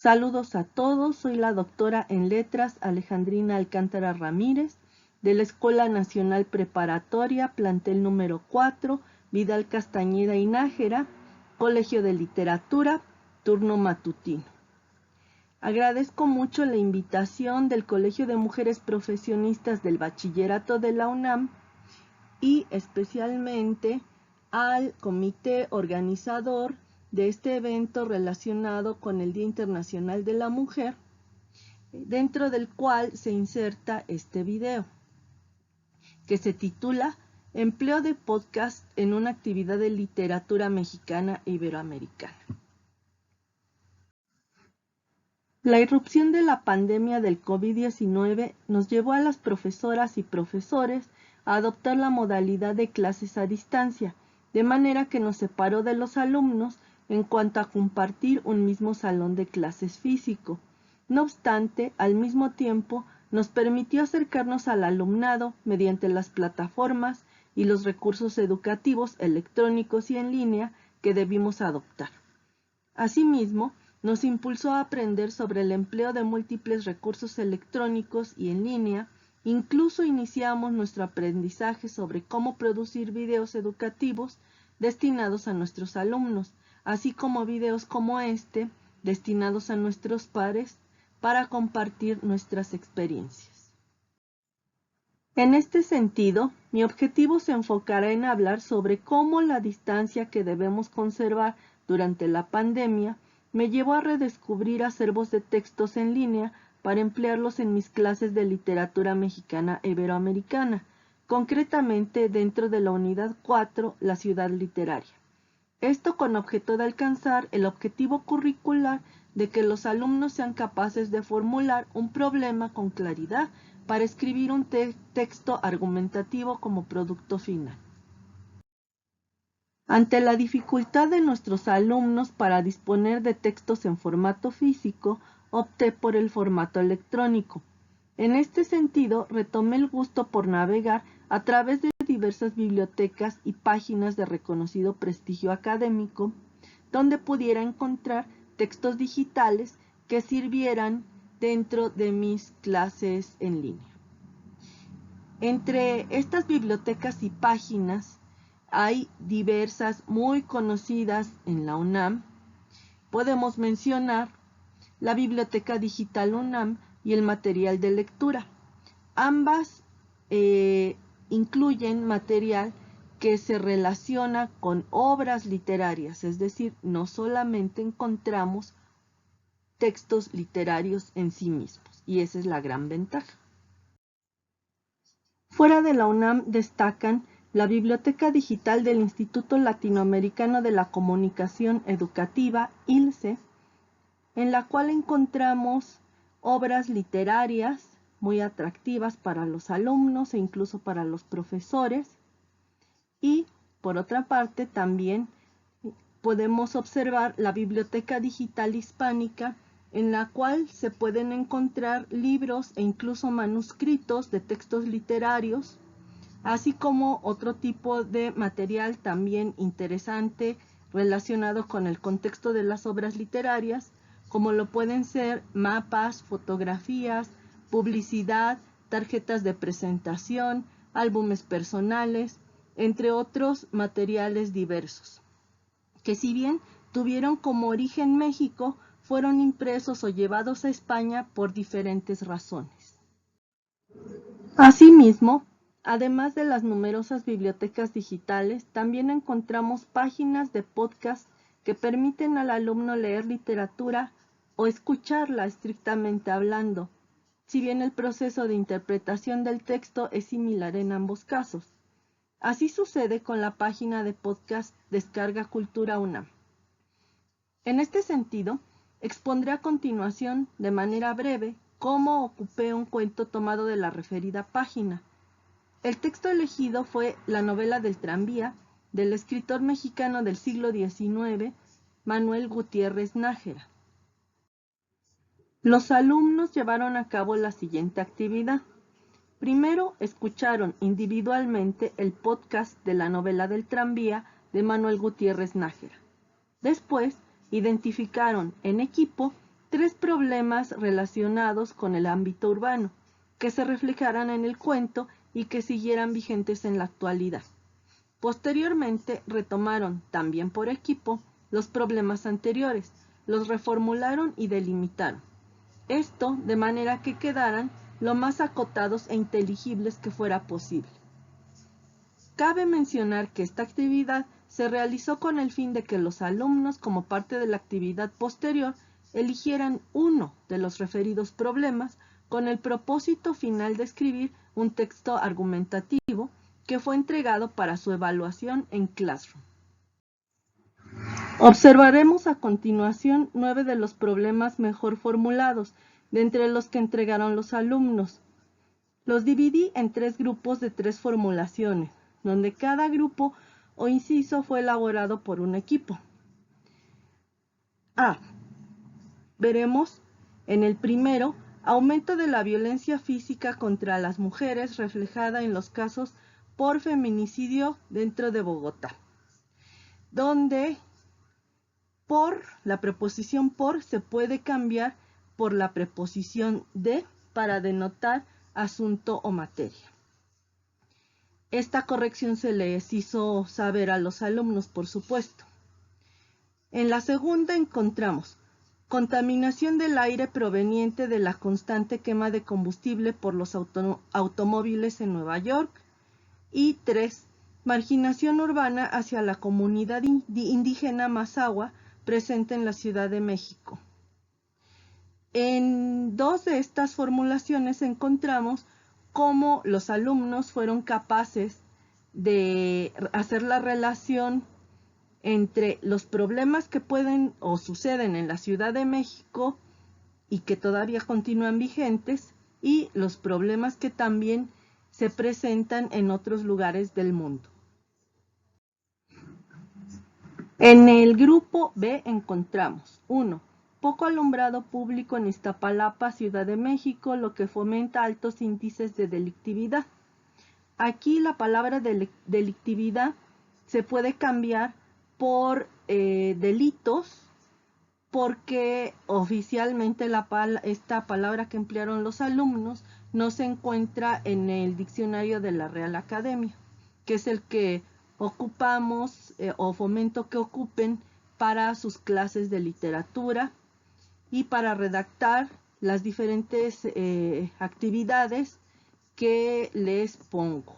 Saludos a todos, soy la doctora en Letras Alejandrina Alcántara Ramírez, de la Escuela Nacional Preparatoria, plantel número 4, Vidal Castañeda y Nájera, Colegio de Literatura, turno matutino. Agradezco mucho la invitación del Colegio de Mujeres Profesionistas del Bachillerato de la UNAM y especialmente al comité organizador de este evento relacionado con el Día Internacional de la Mujer, dentro del cual se inserta este video, que se titula Empleo de podcast en una actividad de literatura mexicana e iberoamericana. La irrupción de la pandemia del COVID-19 nos llevó a las profesoras y profesores a adoptar la modalidad de clases a distancia, de manera que nos separó de los alumnos en cuanto a compartir un mismo salón de clases físico. No obstante, al mismo tiempo, nos permitió acercarnos al alumnado mediante las plataformas y los recursos educativos electrónicos y en línea que debimos adoptar. Asimismo, nos impulsó a aprender sobre el empleo de múltiples recursos electrónicos y en línea. Incluso iniciamos nuestro aprendizaje sobre cómo producir videos educativos destinados a nuestros alumnos, así como videos como este, destinados a nuestros pares, para compartir nuestras experiencias. En este sentido, mi objetivo se enfocará en hablar sobre cómo la distancia que debemos conservar durante la pandemia me llevó a redescubrir acervos de textos en línea para emplearlos en mis clases de literatura mexicana e iberoamericana, concretamente dentro de la unidad 4, la ciudad literaria. Esto con objeto de alcanzar el objetivo curricular de que los alumnos sean capaces de formular un problema con claridad para escribir un texto argumentativo como producto final. Ante la dificultad de nuestros alumnos para disponer de textos en formato físico, opté por el formato electrónico. En este sentido, retomé el gusto por navegar a través de diversas bibliotecas y páginas de reconocido prestigio académico, donde pudiera encontrar textos digitales que sirvieran dentro de mis clases en línea. Entre estas bibliotecas y páginas hay diversas muy conocidas en la UNAM. Podemos mencionar la Biblioteca Digital UNAM y el material de lectura. Ambas incluyen material que se relaciona con obras literarias, es decir, no solamente encontramos textos literarios en sí mismos, y esa es la gran ventaja. Fuera de la UNAM destacan la Biblioteca Digital del Instituto Latinoamericano de la Comunicación Educativa, ILCE, en la cual encontramos obras literarias muy atractivas para los alumnos e incluso para los profesores. Y, por otra parte, también podemos observar la Biblioteca Digital Hispánica, en la cual se pueden encontrar libros e incluso manuscritos de textos literarios, así como otro tipo de material también interesante relacionado con el contexto de las obras literarias, como lo pueden ser mapas, fotografías, publicidad, tarjetas de presentación, álbumes personales, entre otros materiales diversos, que si bien tuvieron como origen México, fueron impresos o llevados a España por diferentes razones. Asimismo, además de las numerosas bibliotecas digitales, también encontramos páginas de podcast que permiten al alumno leer literatura o escucharla estrictamente hablando, si bien el proceso de interpretación del texto es similar en ambos casos. Así sucede con la página de podcast Descarga Cultura UNAM. En este sentido, expondré a continuación, de manera breve, cómo ocupé un cuento tomado de la referida página. El texto elegido fue La novela del tranvía, del escritor mexicano del siglo XIX, Manuel Gutiérrez Nájera. Los alumnos llevaron a cabo la siguiente actividad. Primero, escucharon individualmente el podcast de La novela del tranvía de Manuel Gutiérrez Nájera. Después, identificaron en equipo 3 problemas relacionados con el ámbito urbano, que se reflejaran en el cuento y que siguieran vigentes en la actualidad. Posteriormente retomaron, también por equipo, los problemas anteriores, los reformularon y delimitaron. Esto de manera que quedaran lo más acotados e inteligibles que fuera posible. Cabe mencionar que esta actividad se realizó con el fin de que los alumnos, como parte de la actividad posterior, eligieran uno de los referidos problemas con el propósito final de escribir un texto argumentativo que fue entregado para su evaluación en Classroom. Observaremos a continuación 9 de los problemas mejor formulados, de entre los que entregaron los alumnos. Los dividí en 3 grupos de 3 formulaciones, donde cada grupo o inciso fue elaborado por un equipo. Veremos en el primero, aumento de la violencia física contra las mujeres reflejada en los casos por feminicidio dentro de Bogotá, donde la preposición por se puede cambiar por la preposición de para denotar asunto o materia. Esta corrección se les hizo saber a los alumnos, por supuesto. En la segunda encontramos contaminación del aire proveniente de la constante quema de combustible por los automóviles en Nueva York. Y 3. Marginación urbana hacia la comunidad indígena Mazahua presente en la Ciudad de México. En 2 de estas formulaciones encontramos cómo los alumnos fueron capaces de hacer la relación entre los problemas que pueden o suceden en la Ciudad de México y que todavía continúan vigentes y los problemas que también se presentan en otros lugares del mundo. En el grupo B encontramos 1. Poco alumbrado público en Iztapalapa, Ciudad de México, lo que fomenta altos índices de delictividad. Aquí la palabra delictividad se puede cambiar por delitos, porque oficialmente esta palabra que emplearon los alumnos no se encuentra en el diccionario de la Real Academia, que es el que ocupamos o fomento que ocupen para sus clases de literatura y para redactar las diferentes actividades que les pongo.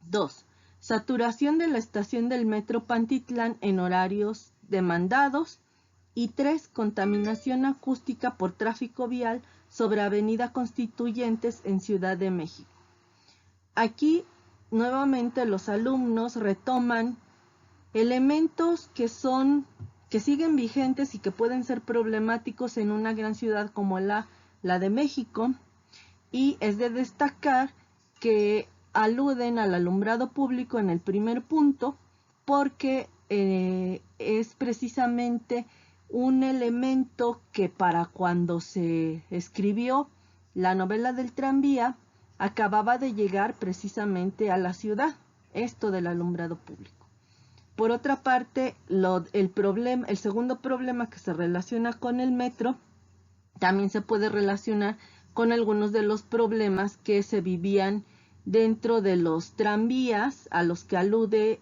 2. Saturación de la estación del Metro Pantitlán en horarios demandados. Y 3. Contaminación acústica por tráfico vial sobre Avenida Constituyentes en Ciudad de México. Aquí nuevamente los alumnos retoman elementos que siguen vigentes y que pueden ser problemáticos en una gran ciudad como la de México, y es de destacar que aluden al alumbrado público en el primer punto porque es precisamente un elemento que para cuando se escribió la novela del tranvía acababa de llegar precisamente a la ciudad, esto del alumbrado público. Por otra parte, el segundo problema que se relaciona con el metro también se puede relacionar con algunos de los problemas que se vivían dentro de los tranvías a los que alude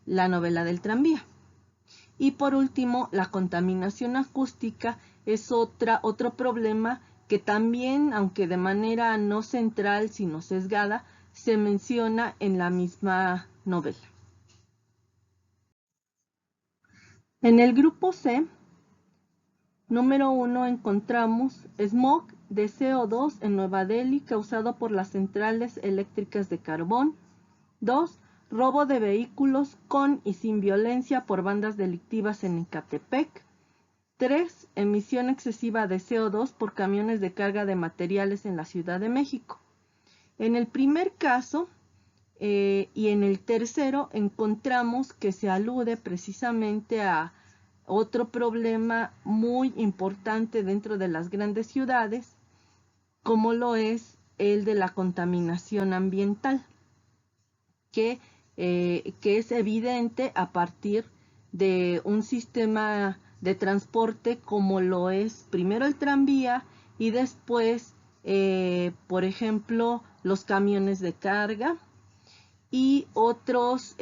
la novela del tranvía. Y por último, la contaminación acústica es otro problema que también, aunque de manera no central sino sesgada, se menciona en la misma novela. En el grupo C, número 1, encontramos smog de CO2 en Nueva Delhi causado por las centrales eléctricas de carbón. 2. Robo de vehículos con y sin violencia por bandas delictivas en Ecatepec. 3. Emisión excesiva de CO2 por camiones de carga de materiales en la Ciudad de México. En el primer caso y en el tercero encontramos que se alude precisamente a otro problema muy importante dentro de las grandes ciudades, como lo es el de la contaminación ambiental, que es evidente a partir de un sistema de transporte como lo es primero el tranvía y después, por ejemplo, los camiones de carga y otras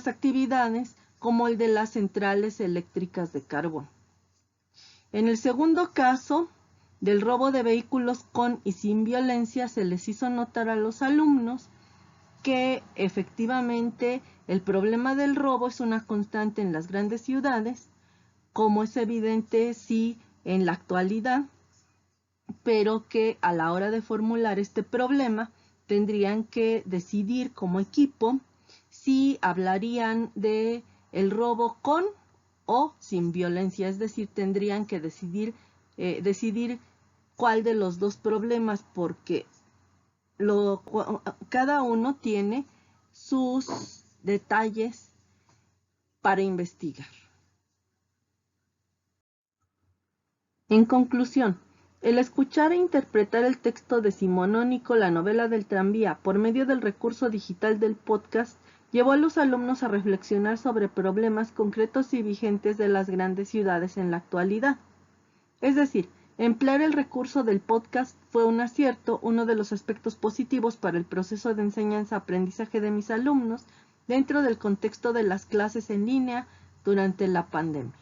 actividades como el de las centrales eléctricas de carbón. En el segundo caso, del robo de vehículos con y sin violencia, se les hizo notar a los alumnos que efectivamente el problema del robo es una constante en las grandes ciudades, como es evidente sí en la actualidad, pero que a la hora de formular este problema tendrían que decidir como equipo si hablarían de el robo con o sin violencia, es decir, tendrían que decidir cuál de los dos problemas, porque cada uno tiene sus detalles para investigar. En conclusión, el escuchar e interpretar el texto decimonónico, la novela del tranvía, por medio del recurso digital del podcast, llevó a los alumnos a reflexionar sobre problemas concretos y vigentes de las grandes ciudades en la actualidad. Es decir, emplear el recurso del podcast fue un acierto, uno de los aspectos positivos para el proceso de enseñanza-aprendizaje de mis alumnos dentro del contexto de las clases en línea durante la pandemia.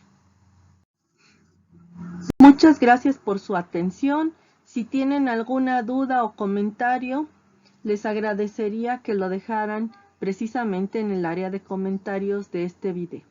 Muchas gracias por su atención. Si tienen alguna duda o comentario, les agradecería que lo dejaran precisamente en el área de comentarios de este video.